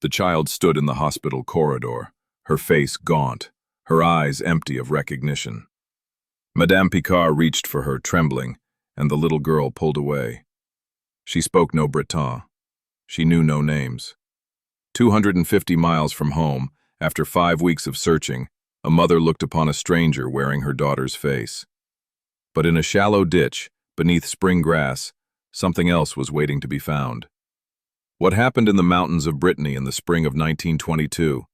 The child stood in the hospital corridor, her face gaunt, her eyes empty of recognition. Madame Picar reached for her, trembling, and the little girl pulled away. She spoke no Breton. She knew no names. 250 miles from home, after 5 weeks of searching, a mother looked upon a stranger wearing her daughter's face. But in a shallow ditch, beneath spring grass, something else was waiting to be found. What happened in the mountains of Brittany in the spring of 1922?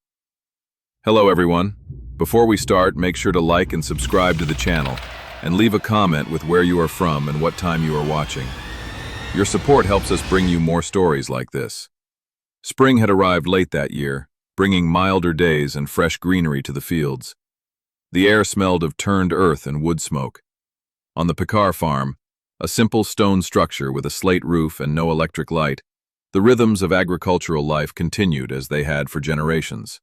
Hello everyone. Before we start, make sure to like and subscribe to the channel, and leave a comment with where you are from and what time you are watching. Your support helps us bring you more stories like this. Spring had arrived late that year, bringing milder days and fresh greenery to the fields. The air smelled of turned earth and wood smoke. On the Picar farm, a simple stone structure with a slate roof and no electric light, the rhythms of agricultural life continued as they had for generations.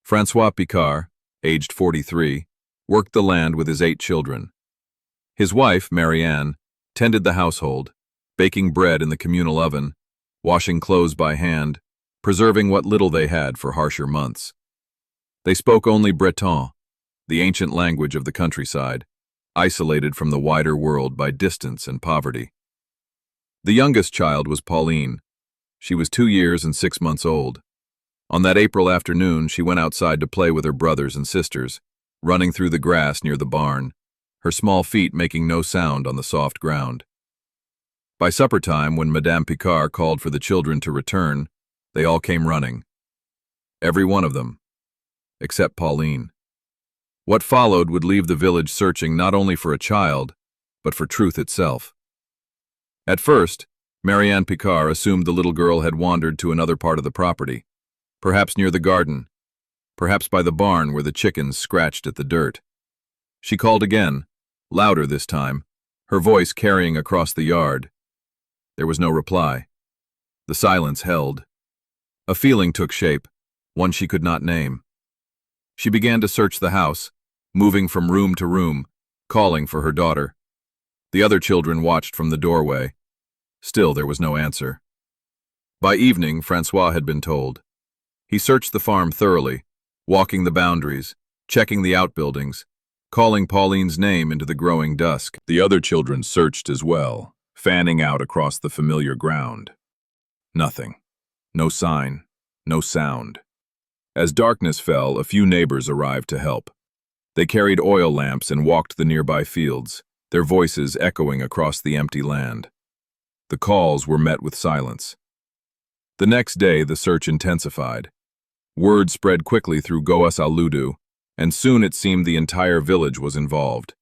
François Picard, aged 43, worked the land with his 8 children. His wife, Marianne, tended the household, baking bread in the communal oven, washing clothes by hand, preserving what little they had for harsher months. They spoke only Breton, the ancient language of the countryside, isolated from the wider world by distance and poverty. The youngest child was Pauline. She was 2 years and 6 months old. On that April afternoon, she went outside to play with her brothers and sisters, running through the grass near the barn, her small feet making no sound on the soft ground. By supper time, when Madame Picar called for the children to return, they all came running. Every one of them, except Pauline. What followed would leave the village searching not only for a child, but for truth itself. At first, Marianne Picar assumed the little girl had wandered to another part of the property, perhaps near the garden, perhaps by the barn where the chickens scratched at the dirt. She called again, louder this time, her voice carrying across the yard. There was no reply. The silence held. A feeling took shape, one she could not name. She began to search the house, moving from room to room, calling for her daughter. The other children watched from the doorway. Still there was no answer. By evening, François had been told. He searched the farm thoroughly, walking the boundaries, checking the outbuildings, calling Pauline's name into the growing dusk. The other children searched as well, fanning out across the familiar ground. Nothing. No sign. No sound. As darkness fell, a few neighbors arrived to help. They carried oil lamps and walked the nearby fields, their voices echoing across the empty land. The calls were met with silence. The next day, the search intensified. Word spread quickly through Goas-Aludu, and soon it seemed the entire village was involved.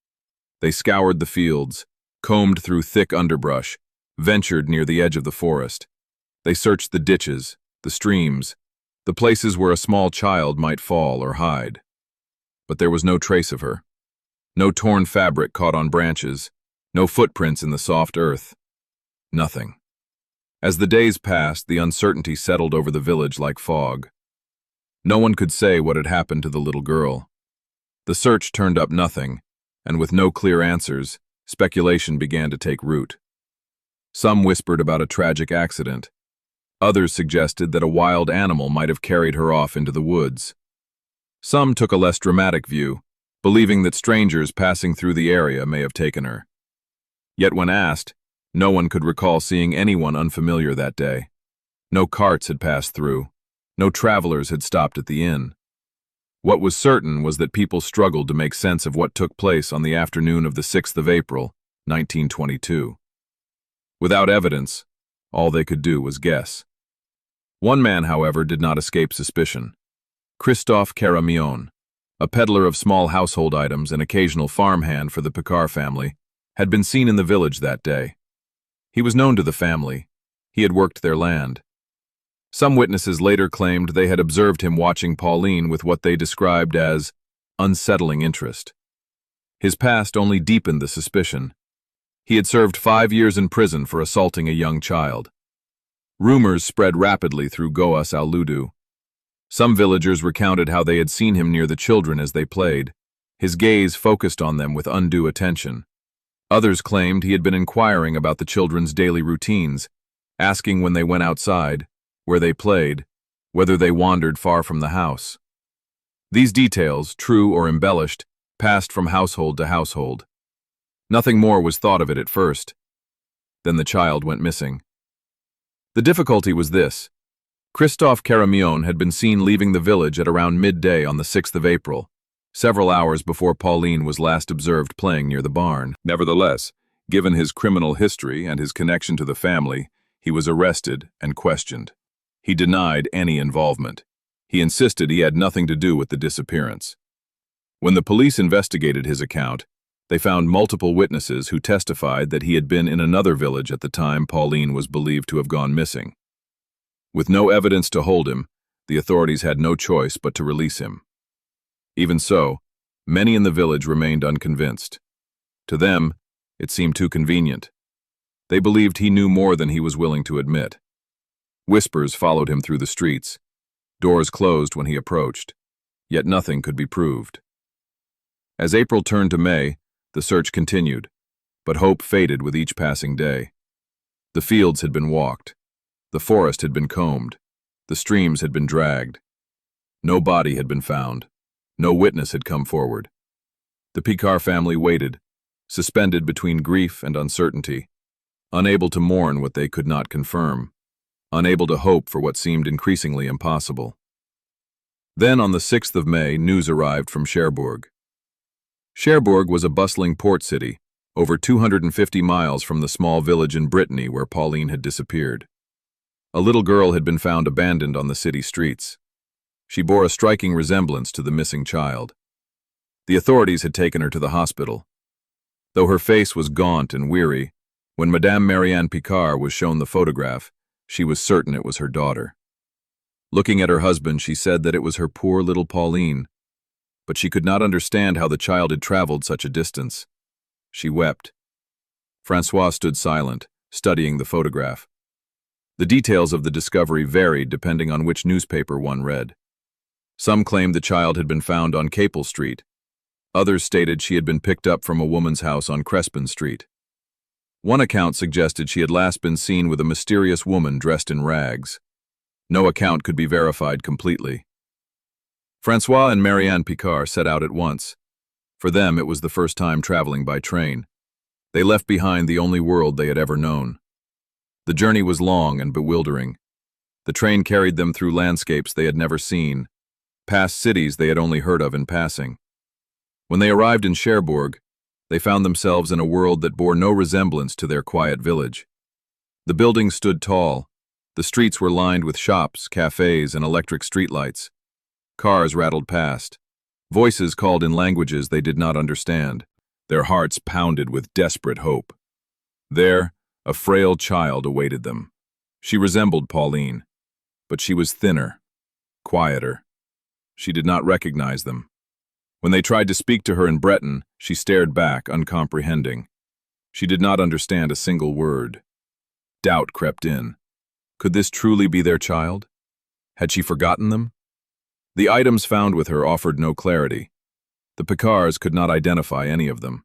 They scoured the fields, combed through thick underbrush, ventured near the edge of the forest. They searched the ditches, the streams, the places where a small child might fall or hide. But there was no trace of her. No torn fabric caught on branches, no footprints in the soft earth. Nothing. As the days passed, the uncertainty settled over the village like fog. No one could say what had happened to the little girl. The search turned up nothing, and with no clear answers, speculation began to take root. Some whispered about a tragic accident. Others suggested that a wild animal might have carried her off into the woods. Some took a less dramatic view, believing that strangers passing through the area may have taken her. Yet when asked, no one could recall seeing anyone unfamiliar that day. No carts had passed through. No travelers had stopped at the inn. What was certain was that people struggled to make sense of what took place on the afternoon of the 6th of April, 1922. Without evidence, all they could do was guess. One man, however, did not escape suspicion. Christophe Caramion, a peddler of small household items and occasional farmhand for the Picar family, had been seen in the village that day. He was known to the family. He had worked their land. Some witnesses later claimed they had observed him watching Pauline with what they described as unsettling interest. His past only deepened the suspicion. He had served 5 years in prison for assaulting a young child. Rumors spread rapidly through Goas-Aludu. Some villagers recounted how they had seen him near the children as they played, his gaze focused on them with undue attention. Others claimed he had been inquiring about the children's daily routines, asking when they went outside, where they played, whether they wandered far from the house. These details, true or embellished, passed from household to household. Nothing more was thought of it at first. Then the child went missing. The difficulty was this. Christophe Caramion had been seen leaving the village at around midday on the 6th of April, several hours before Pauline was last observed playing near the barn. Nevertheless, given his criminal history and his connection to the family, he was arrested and questioned. He denied any involvement. He insisted he had nothing to do with the disappearance. When the police investigated his account, they found multiple witnesses who testified that he had been in another village at the time Pauline was believed to have gone missing. With no evidence to hold him, the authorities had no choice but to release him. Even so, many in the village remained unconvinced. To them, it seemed too convenient. They believed he knew more than he was willing to admit. Whispers followed him through the streets. Doors closed when he approached, yet nothing could be proved. As April turned to May, the search continued, but hope faded with each passing day. The fields had been walked. The forest had been combed. The streams had been dragged. No body had been found. No witness had come forward. The Picar family waited, suspended between grief and uncertainty, unable to mourn what they could not confirm, unable to hope for what seemed increasingly impossible. Then on the 6th of May, news arrived from Cherbourg. Cherbourg was a bustling port city, over 250 miles from the small village in Brittany where Pauline had disappeared. A little girl had been found abandoned on the city streets. She bore a striking resemblance to the missing child. The authorities had taken her to the hospital. Though her face was gaunt and weary, when Madame Marianne Picar was shown the photograph, she was certain it was her daughter. Looking at her husband, she said that it was her poor little Pauline, but she could not understand how the child had traveled such a distance. She wept. Francois stood silent, studying the photograph. The details of the discovery varied depending on which newspaper one read. Some claimed the child had been found on Capel Street. Others stated she had been picked up from a woman's house on Crespin Street. One account suggested she had last been seen with a mysterious woman dressed in rags. No account could be verified completely. Francois and Marianne Picar set out at once. For them, it was the first time traveling by train. They left behind the only world they had ever known. The journey was long and bewildering. The train carried them through landscapes they had never seen, past cities they had only heard of in passing. When they arrived in Cherbourg, they found themselves in a world that bore no resemblance to their quiet village. The buildings stood tall. The streets were lined with shops, cafes, and electric streetlights. Cars rattled past. Voices called in languages they did not understand. Their hearts pounded with desperate hope. There, a frail child awaited them. She resembled Pauline, but she was thinner, quieter. She did not recognize them. When they tried to speak to her in Breton, she stared back, uncomprehending. She did not understand a single word. Doubt crept in. Could this truly be their child? Had she forgotten them? The items found with her offered no clarity. The Picars could not identify any of them.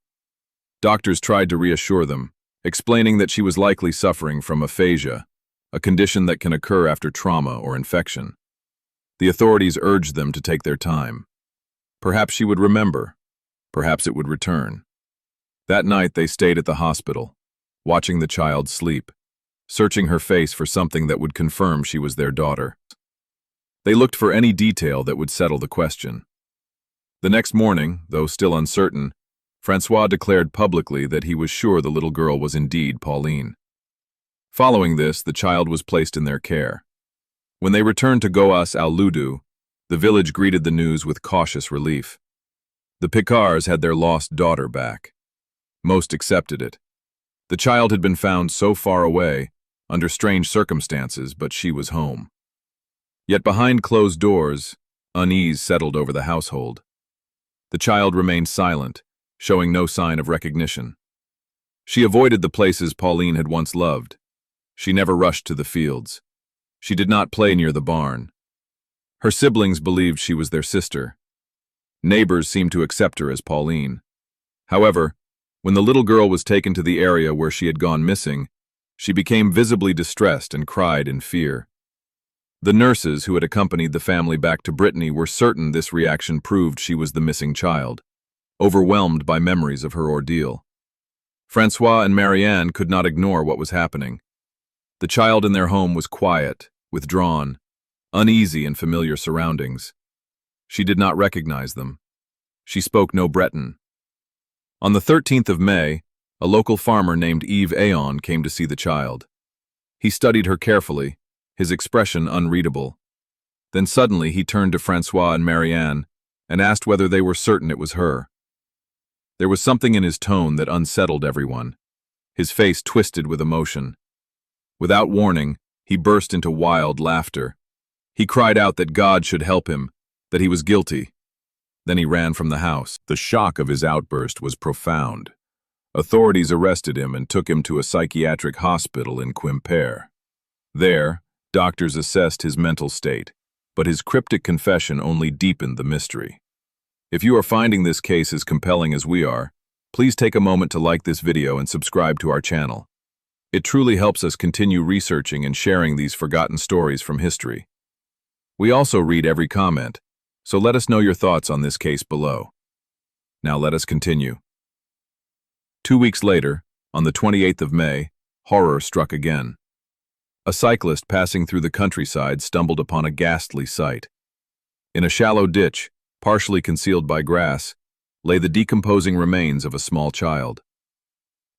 Doctors tried to reassure them, explaining that she was likely suffering from aphasia, a condition that can occur after trauma or infection. The authorities urged them to take their time. Perhaps she would remember. Perhaps it would return. That night they stayed at the hospital, watching the child sleep, searching her face for something that would confirm she was their daughter. They looked for any detail that would settle the question. The next morning, though still uncertain, Francois declared publicly that he was sure the little girl was indeed Pauline. Following this, the child was placed in their care. When they returned to Goas-al-Ludu, the village greeted the news with cautious relief. The Picars had their lost daughter back. Most accepted it. The child had been found so far away, under strange circumstances, but she was home. Yet behind closed doors, unease settled over the household. The child remained silent, showing no sign of recognition. She avoided the places Pauline had once loved. She never rushed to the fields. She did not play near the barn. Her siblings believed she was their sister. Neighbors seemed to accept her as Pauline. However, when the little girl was taken to the area where she had gone missing, she became visibly distressed and cried in fear. The nurses who had accompanied the family back to Brittany were certain this reaction proved she was the missing child, overwhelmed by memories of her ordeal. Francois and Marianne could not ignore what was happening. The child in their home was quiet, withdrawn, uneasy in familiar surroundings. She did not recognize them. She spoke no Breton. On the 13th of May, a local farmer named Yves Aon came to see the child. He studied her carefully, his expression unreadable. Then suddenly he turned to Francois and Marianne and asked whether they were certain it was her. There was something in his tone that unsettled everyone. His face twisted with emotion. Without warning, he burst into wild laughter. He cried out that God should help him, that he was guilty. Then he ran from the house. The shock of his outburst was profound. Authorities arrested him and took him to a psychiatric hospital in Quimper. There, doctors assessed his mental state, but his cryptic confession only deepened the mystery. If you are finding this case as compelling as we are, please take a moment to like this video and subscribe to our channel. It truly helps us continue researching and sharing these forgotten stories from history. We also read every comment, so let us know your thoughts on this case below. Now let us continue. 2 weeks later, on the 28th of May, horror struck again. A cyclist passing through the countryside stumbled upon a ghastly sight. In a shallow ditch, partially concealed by grass, lay the decomposing remains of a small child.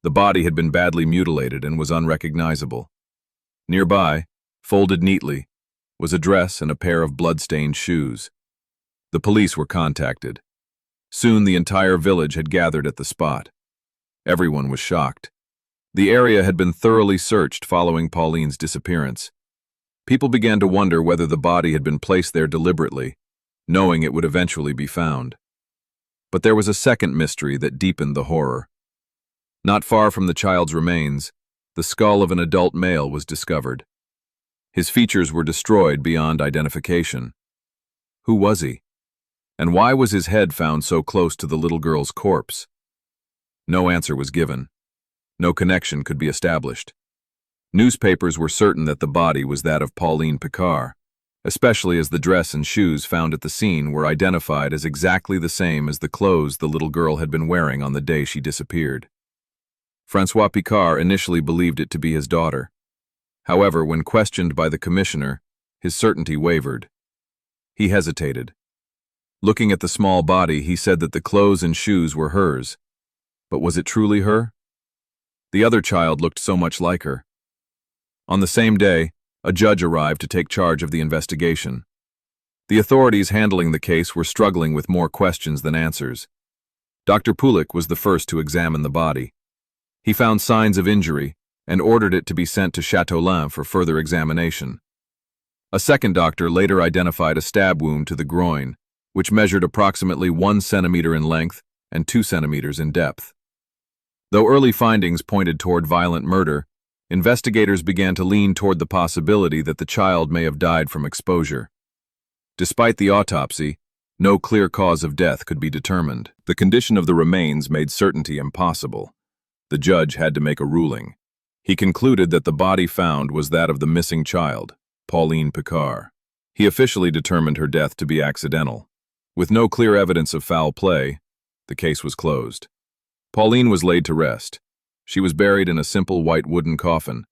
The body had been badly mutilated and was unrecognizable. Nearby, folded neatly, was a dress and a pair of blood-stained shoes. The police were contacted. Soon the entire village had gathered at the spot. Everyone was shocked. The area had been thoroughly searched following Pauline's disappearance. People began to wonder whether the body had been placed there deliberately, knowing it would eventually be found. But there was a second mystery that deepened the horror. Not far from the child's remains, the skull of an adult male was discovered. His features were destroyed beyond identification. Who was he? And why was his head found so close to the little girl's corpse? No answer was given. No connection could be established. Newspapers were certain that the body was that of Pauline Picar, especially as the dress and shoes found at the scene were identified as exactly the same as the clothes the little girl had been wearing on the day she disappeared. Francois Picard initially believed it to be his daughter. However, when questioned by the commissioner, his certainty wavered. He hesitated. Looking at the small body, he said that the clothes and shoes were hers. But was it truly her? The other child looked so much like her. On the same day, a judge arrived to take charge of the investigation. The authorities handling the case were struggling with more questions than answers. Dr. Poulik was the first to examine the body. He found signs of injury and ordered it to be sent to Châteaulin for further examination. A second doctor later identified a stab wound to the groin, which measured approximately 1 centimeter in length and 2 centimeters in depth. Though early findings pointed toward violent murder, investigators began to lean toward the possibility that the child may have died from exposure. Despite the autopsy, no clear cause of death could be determined. The condition of the remains made certainty impossible. The judge had to make a ruling. He concluded that the body found was that of the missing child, Pauline Picar. He officially determined her death to be accidental. With no clear evidence of foul play, the case was closed. Pauline was laid to rest. She was buried in a simple white wooden coffin.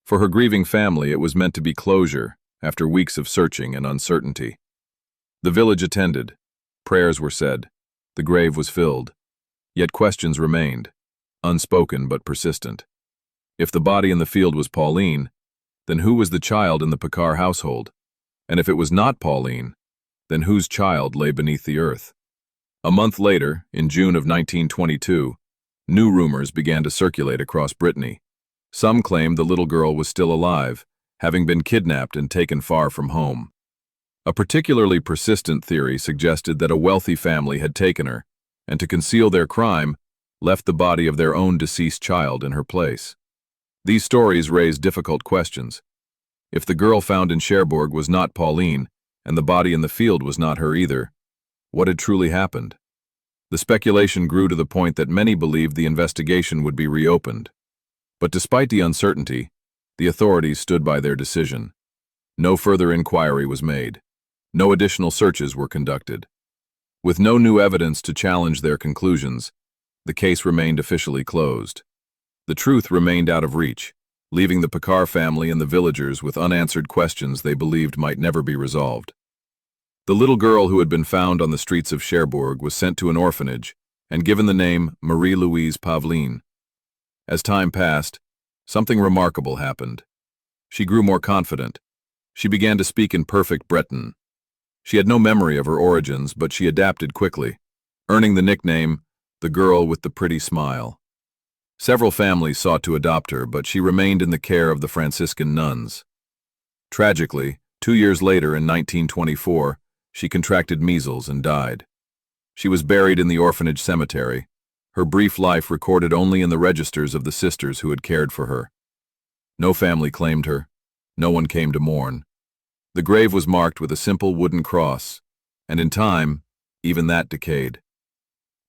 For her grieving family, it was meant to be closure after weeks of searching and uncertainty. The village attended. Prayers were said. The grave was filled. Yet questions remained, unspoken but persistent. If the body in the field was Pauline, then who was the child in the Picar household? And if it was not Pauline, then whose child lay beneath the earth? A month later, in June of 1922, new rumors began to circulate across Brittany. Some claimed the little girl was still alive, having been kidnapped and taken far from home. A particularly persistent theory suggested that a wealthy family had taken her, and to conceal their crime, left the body of their own deceased child in her place. These stories raised difficult questions. If the girl found in Cherbourg was not Pauline, and the body in the field was not her either, what had truly happened? The speculation grew to the point that many believed the investigation would be reopened. But despite the uncertainty, the authorities stood by their decision. No further inquiry was made. No additional searches were conducted. With no new evidence to challenge their conclusions, the case remained officially closed. The truth remained out of reach, leaving the Picar family and the villagers with unanswered questions they believed might never be resolved. The little girl who had been found on the streets of Cherbourg was sent to an orphanage and given the name Marie-Louise Pauline. As time passed, something remarkable happened. She grew more confident. She began to speak in perfect Breton. She had no memory of her origins, but she adapted quickly, earning the nickname, the girl with the pretty smile. Several families sought to adopt her, but she remained in the care of the Franciscan nuns. Tragically, 2 years later in 1924, she contracted measles and died. She was buried in the orphanage cemetery, her brief life recorded only in the registers of the sisters who had cared for her. No family claimed her. No one came to mourn. The grave was marked with a simple wooden cross, and in time, even that decayed.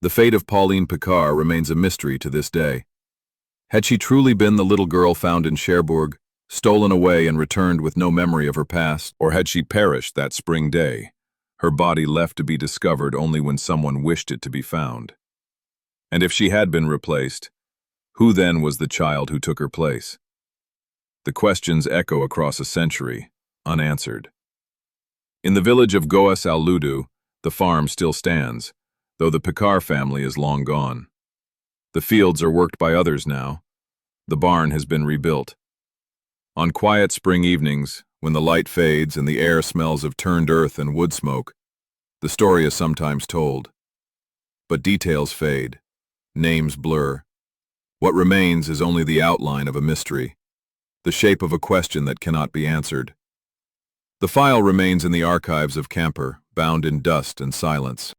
The fate of Pauline Picar remains a mystery to this day. Had she truly been the little girl found in Cherbourg, stolen away and returned with no memory of her past, or had she perished that spring day, her body left to be discovered only when someone wished it to be found? And if she had been replaced, who then was the child who took her place? The questions echo across a century, unanswered. In the village of Goas-al-Ludu, the farm still stands, though the Picar family is long gone. The fields are worked by others now. The barn has been rebuilt. On quiet spring evenings, when the light fades and the air smells of turned earth and wood smoke, the story is sometimes told. But details fade, names blur. What remains is only the outline of a mystery, the shape of a question that cannot be answered. The file remains in the archives of Camper, bound in dust and silence.